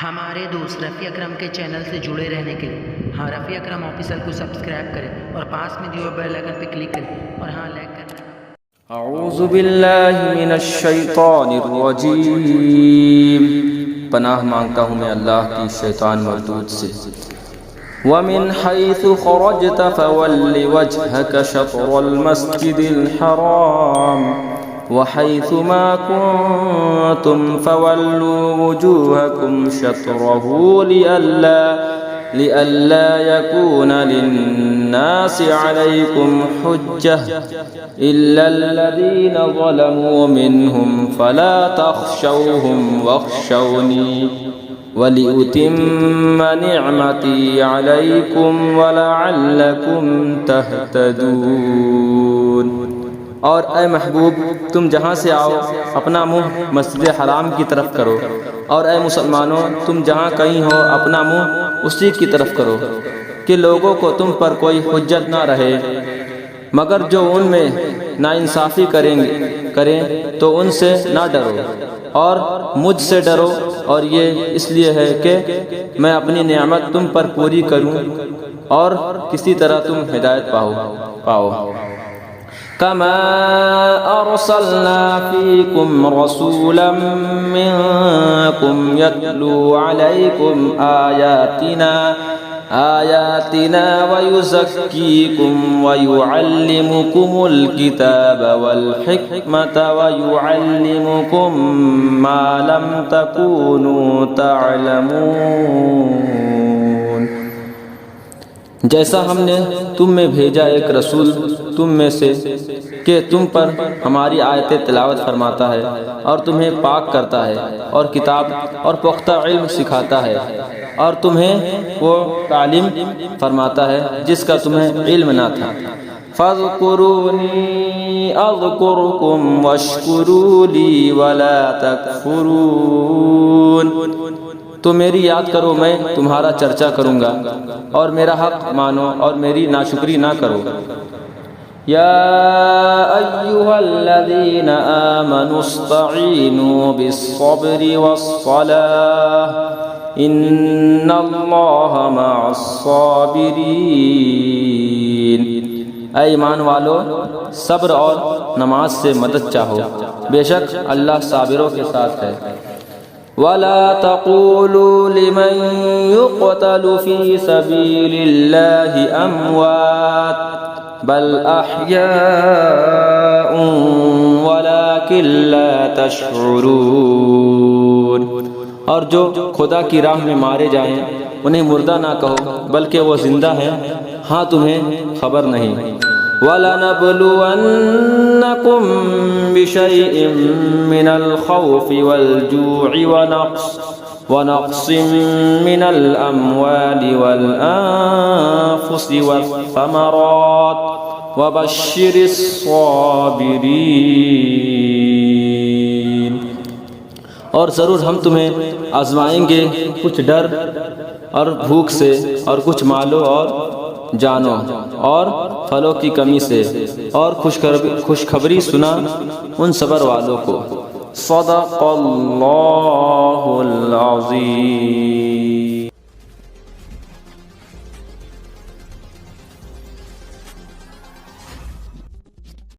ہمارے دوست رفیع اکرم کے چینل سے جڑے رہنے کے لیے رفیع اکرم آفیشل کو سبسکرائب کریں اور پاس میں دیے بیل آئکن پہ کلک کریں اور لائک کریں۔ اعوذ باللہ من الشیطان الرجیم، پناہ مانگتا ہوں میں اللہ کی شیطان مردود سے۔ وَمِنْ حَيْثُ خَرَجْتَ فَوَلِّ وَجْهَكَ شَطْرَ الْمَسْجِدِ الْحَرَامِ وَحَيْثُ مَا كُنْتُمْ فَوَلُّوا وُجُوهَكُمْ شَطْرَهُ لئلا يكون للناس عليكم حجة إلا الذين ظلموا منهم فلا تخشوهم واخشوني ولأتم نعمتي عليكم ولعلكم تهتدون۔ اور اے محبوب، تم جہاں سے آؤ اپنا منہ مسجد حرام کی طرف کرو، اور اے مسلمانوں تم جہاں کہیں ہو اپنا منہ اسی کی طرف کرو کہ لوگوں کو تم پر کوئی حجت نہ رہے، مگر جو ان میں ناانصافی کریں تو ان سے نہ ڈرو اور مجھ سے ڈرو، اور یہ اس لیے ہے کہ میں اپنی نعمت تم پر پوری کروں اور کسی طرح تم ہدایت پاؤ۔ كما أرسلنا فيكم رسولا منكم يتلو عليكم آياتنا ويزكيكم ويعلمكم الكتاب والحكمة ويعلمكم ما لم تكونوا تعلمون۔ جیسا ہم نے تم میں بھیجا ایک رسول تم میں سے کہ تم پر ہماری آیتیں تلاوت فرماتا ہے اور تمہیں پاک کرتا ہے اور کتاب اور پختہ علم سکھاتا ہے، اور تمہیں وہ تعلیم فرماتا ہے جس کا تمہیں علم نہ تھا۔ فاذکرونی اذکرکم واشکروا لی ولا تکفرون۔ تو میری یاد کرو، میں تمہارا چرچا کروں گا، اور میرا حق مانو اور میری ناشکری نہ کرو۔ یا ایھا الذین آمنوا استعینوا بالصبر والصلاۃ ان اللہ مع الصابرین۔ اے ایمان والو، صبر اور نماز سے مدد چاہو، بے شک اللہ صابروں کے ساتھ ہے۔ وَلَا تَقُولُوا لِمَنْ يُقْتَلُ فِي سَبِيلِ اللَّهِ أَمْوَاتٌ بَلْ أَحْيَاءٌ وَلَكِنْ لَا تَشْعُرُونَ۔ اور جو خدا کی راہ میں مارے جائیں انہیں مردہ نہ کہو، بلکہ وہ زندہ ہیں، ہاں تمہیں خبر نہیں۔ وَلَنَبْلُوَنَّكُمْ بِشَيْءٍ مِّنَ الْخَوْفِ وَالْجُوعِ وَنَقْصٍ مِّنَ الْأَمْوَالِ وَالْأَنفُسِ وَالثَّمَرَاتِ وَبَشِّرِ الصَّابِرِينَ۔ اور ضرور ہم تمہیں آزمائیں گے کچھ ڈر اور بھوک سے، اور کچھ مالوں اور جانوں اور پھلوں کی کمی سے، اور خوشخبری سنا ان صبر والوں کو۔ صدق اللہ العظیم۔